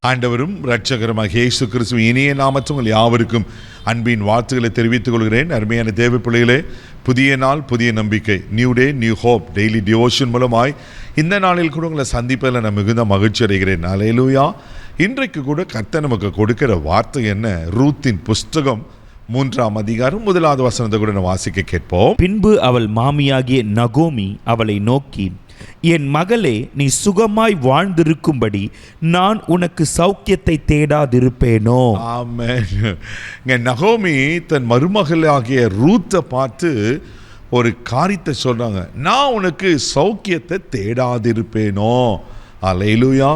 ஆண்டவரும் இரட்சகருமாக இயேசு கிறிஸ்துவின் இனிய நாமத்தில் உங்கள் யாவருக்கும் அன்பின் வாழ்த்துக்களை தெரிவித்துக் கொள்கிறேன். அருமையான தேவ பிள்ளைகளே, புதிய நாள் புதிய நம்பிக்கை, new day new hope daily devotion மூலமாய் இந்த நாளில் கூட உங்களை சந்திப்பதில் நான் மிகுந்த மகிழ்ச்சி அடைகிறேன். அல்லேலூயா. இன்றைக்கு கூட கர்த்தர் நமக்கு கொடுக்கிற வார்த்தை என்ன? ரூத்தின் புஸ்தகம் 3ஆம் அதிகாரம் 1வது வசனத்தை கூட நான் வாசிக்க கேட்போம். பின்பு அவள் மாமியாகிய நகோமி அவளை நோக்கி, என் மகளே, நீ சுகமாய் வாழ்ந்திருக்கும்படி நான் உனக்கு சௌக்கியத்தை தேடாதிருப்பேனோ? ஆமென். நகோமி தன் மருமகளாகிய ரூத்தை பார்த்து ஒரு காரியத்தை சொல்றாங்க, நான் உனக்கு சௌக்கியத்தை தேடாதிருப்பேனோ? அல்லேலூயா.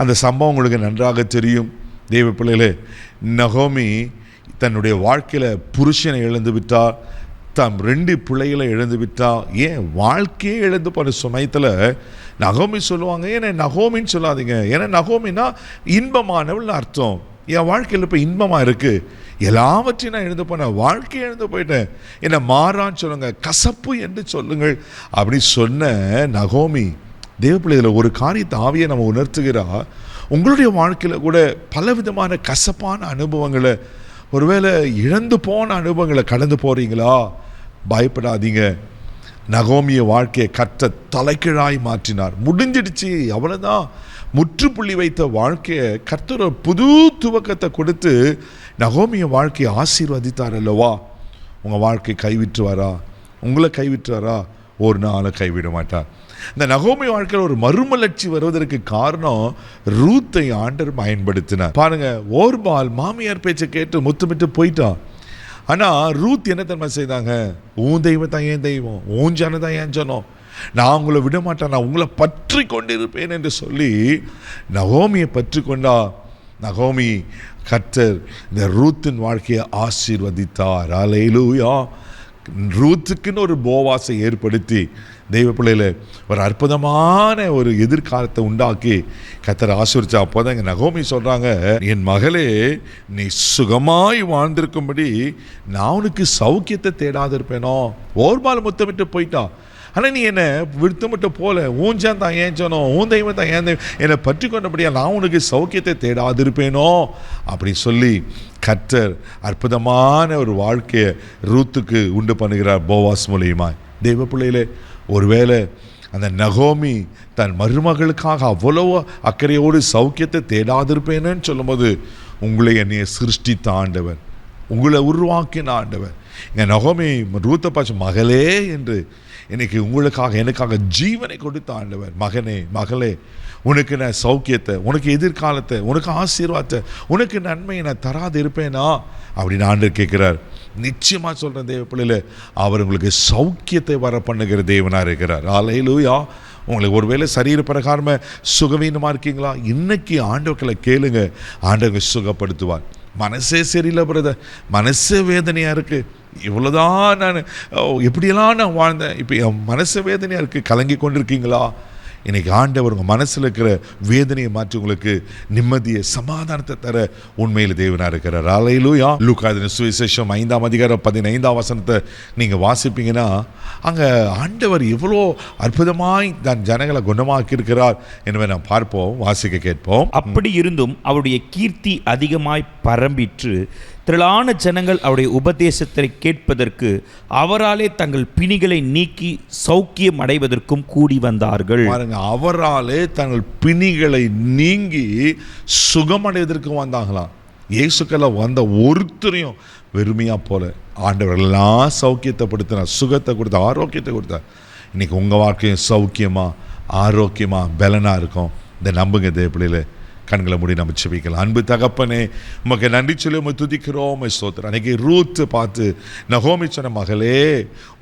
அந்த சம்பவம் உங்களுக்கு நன்றாக தெரியும் தேவ பிள்ளைகளே. நகோமி தன்னுடைய வாழ்க்கையில் புருஷனை இழந்து விட்டார், தம் 2 பிள்ளைகளை இழந்து விட்டா. ஏன் வாழ்க்கையே இழந்து போன சமயத்தில் நகோமி சொல்லுவாங்க, ஏன்னா நகோமின்னு சொல்லாதீங்க, ஏன்னா நகோமின்னா இன்பமானவள்னு அர்த்தம். என் வாழ்க்கையில் இப்போ இன்பமாக இருக்குது, எல்லாவற்றையும் நான் எழுந்து போனேன், வாழ்க்கையை எழுந்து போயிட்டேன், என்னை மாறான்னு சொல்லுங்க, கசப்பு என்று சொல்லுங்கள் அப்படி சொன்ன நகோமி தேவப்பிள்ளையில் ஒரு காரியத்தை ஆவியை நம்ம உணர்த்துகிறா. உங்களுடைய வாழ்க்கையில் கூட பலவிதமான கசப்பான அனுபவங்களை, ஒருவேளை இழந்து போன அனுபவங்களை கடந்து போகிறீங்களா? பயப்படாதீங்க. நகோமிய வாழ்க்கையை கர்த்தர் தலைகீழாய் மாற்றினார். முடிஞ்சிடுச்சு, அவ்வளோதான். முற்றுப்புள்ளி வைத்த வாழ்க்கையை கர்த்தர் ஒரு புது துவக்கத்தை கொடுத்து நகோமிய வாழ்க்கையை ஆசீர்வதித்தார் அல்லவா? உங்கள் வாழ்க்கை கைவிட்டுவாரா? உங்களை கைவிட்டுவாரா? ஒரு நாளை கைவிட மாட்டார். இந்த நகோமி வாழ்க்கையில் ஒரு மறுமலர்ச்சி வருவதற்கு காரணம் ரூத்தை ஆண்டவர் பயன்படுத்தினார். பாருங்க, ஓர்பால் மாமியார் பேச்சை கேட்டு முத்துமிட்டு போயிட்டான். ஆனால் ரூத் என்ன தன்மை செய்தாங்க? உன் தெய்வம் தான் என் தெய்வம், உன் ஜனம் தான் என் ஜனம், நான் உங்களை விட மாட்டேன், நான் உங்களை பற்றி கொண்டு இருப்பேன் என்று சொல்லி நகோமியை பற்றி கொண்டா. நகோமி கர்த்தர் இந்த ரூத்தின் வாழ்க்கையை ஆசீர்வதித்தார். அல்லேலூயா. ரூத்துக்குன்னு ஒரு போவாசை ஏற்படுத்தி தெய்வ பிள்ளையில ஒரு அற்புதமான ஒரு எதிர்காலத்தை உண்டாக்கி கர்த்தர் ஆசீர்வதிச்சா. அப்போதான் எங்கள் நகோமி சொல்கிறாங்க, என் மகளே, நீ சுகமாய் வாழ்ந்திருக்கும்படி நான் உனக்கு சௌக்கியத்தை தேடாதிருப்பேனோ? ஓர்பால் முத்தமிட்டு போயிட்டா. ஆனால் நீ என்னை விடுத்தமிட்டு போல, ஊஞ்சான் தான் ஏன் சொன்னோம், ஊன் தெய்வம் தான் ஏன் தெய்வம், என்னை பற்றி கொண்டபடியா நான் உனக்கு சௌக்கியத்தை தேடாதிருப்பேனோ அப்படி சொல்லி கர்த்தர் அற்புதமான ஒரு வாழ்க்கையை ரூத்துக்கு உண்டு பண்ணுகிறார் போவாஸ் மூலியமாய். தெய்வ பிள்ளையிலே, ஒருவேளை அந்த நகோமி தன் மருமகளுக்காக அவ்வளவு அக்கறையோடு சௌக்கியத்தை தேடாதிருப்பேன்னு சொல்லும்போது, உங்களை என்னைய சிருஷ்டித்த ஆண்டவர், உங்களை உருவாக்கின ஆண்டவர். இங்கே நகோமி ரூத்தை பார்த்து மகளே என்று இன்னைக்கு உங்களுக்காக எனக்காக ஜீவனை கொடுத்த ஆண்டவர். மகனே, மகளே, உனக்கு நான் சௌக்கியத்தை, உனக்கு எதிர்காலத்தை, உனக்கு ஆசீர்வாதத்தை, உனக்கு நன்மையை நான் தராது இருப்பேனா அப்படின்னு ஆண்டவர் கேட்குறார். நிச்சயமாக சொல்கிறேன் தேவ பிள்ளையில, அவர் உங்களுக்கு சௌக்கியத்தை வர பண்ணுகிற தேவனாக இருக்கிறார். அல்லேலூயா. உங்களுக்கு ஒருவேளை சரீர பிரகாரமாக சுகவீனமாக இருக்கீங்களா? இன்னைக்கு ஆண்டவர்களை கேளுங்க, ஆண்டவர்கள் சுகப்படுத்துவார். மனசே சரியில்லை பிரதர், மனசே வேதனையாக இருக்குது, இவ்வளோதான் நான் எப்படியெல்லாம் நான் வாழ்ந்தேன், இப்போ என் மனசு வேதனையாக இருக்குது, கலங்கி கொண்டிருக்கீங்களா? இன்றைக்கி ஆண்டவர் உங்கள் மனசில் இருக்கிற வேதனையை மாற்றி உங்களுக்கு நிம்மதியை, சமாதானத்தை தர உண்மையில் தேவனாக இருக்கிறார். அல்லேலூயா. லூக்கா சுவிசேஷம் 5ஆம் அதிகாரம் 15ஆம் வசனத்தை நீங்கள் வாசிப்பீங்கன்னா, அங்கே ஆண்டவர் எவ்வளோ அற்புதமாய் தன் ஜனங்களை குணமாக்கி இருக்கிறார் என்பதை நாம் பார்ப்போம், வாசிக்க கேட்போம். அப்படி இருந்தும் அவருடைய கீர்த்தி அதிகமாய் பரம்பிற்று. திரளான ஜனங்கள் அவருடைய உபதேசத்தை கேட்பதற்கு அவராலே தங்கள் பிணிகளை நீக்கி சௌக்கியம் அடைவதற்கும் கூடி வந்தார்கள். பாருங்க, அவராலே தங்கள் பிணிகளை நீங்கி சுகமடைவதற்கும் வந்தாங்களாம். இயேசுக்கெல்லாம் வந்த ஒருத்தரையும் வெறுமையா போல ஆண்டவர்களெல்லாம் சௌக்கியத்தை படுத்தினார், சுகத்தை கொடுத்தார், ஆரோக்கியத்தை கொடுத்தார். இன்னைக்கு உங்கள் வாழ்க்கையும் சௌக்கியமா, ஆரோக்கியமா, பலனா இருக்கும். இந்த நம்புங்க தேவ பிள்ளையில. கண்களை மூடி நம்ம செபிக்கலாம். அன்பு தகப்பனே, உமக்கு நன்றி சொல்லி உமை துதிக்கிறோம், ஸ்தோத்திரம். அன்னைக்கு ரூத் பார்த்து நகோமி சொன்ன, மகளே,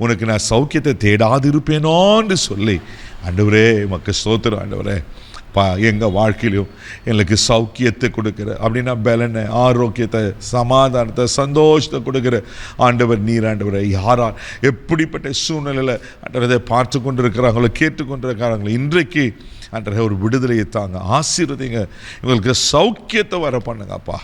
உனக்கு நான் சௌக்கியத்தை தேடாதிருப்பேனோன்னு சொல்லி, ஆண்டவரே உமக்கு ஸ்தோத்திரம். ஆண்டவரே, எங்கள் வாழ்க்கையிலும் எங்களுக்கு சௌக்கியத்தை கொடுக்குற, அப்படின்னா பலனை, ஆரோக்கியத்தை, சமாதானத்தை, சந்தோஷத்தை கொடுக்குற ஆண்டவர் நீர். ஆண்டவரை, யாரா எப்படிப்பட்ட சூழ்நிலையில் ஆண்டவரை பார்த்து கொண்டு இருக்கிறாங்களோ, கேட்டுக்கொண்டு இருக்கிறாங்களோ, இன்றைக்கு ஆண்டவரே ஒரு விடுதலையை தாங்க, ஆசீர்வதிங்க, இவங்களுக்கு சௌக்கியத்தை வர பண்ணுங்கப்பா,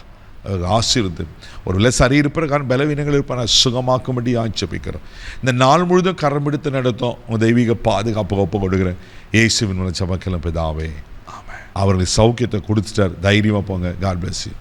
ஆசீர்வதி. ஒரு சரீர பிரகாரம் பலவீனங்கள் இருப்பான சுகமாக்கும்படி ஆட்சேபிக்கிறோம். இந்த நாள் முழுதும் கரம் எடுத்து நடத்தும் உங்கள் தெய்வீக பாதுகாப்பு ஒப்பு கொடுக்குறேன். இயேசுவின் மூலம் ஜெபக்கலாம் பிதாவே, ஆமென். அவர்களுக்கு சௌக்கியத்தை கொடுத்துட்டார். தைரியமாக போங்க. God bless you.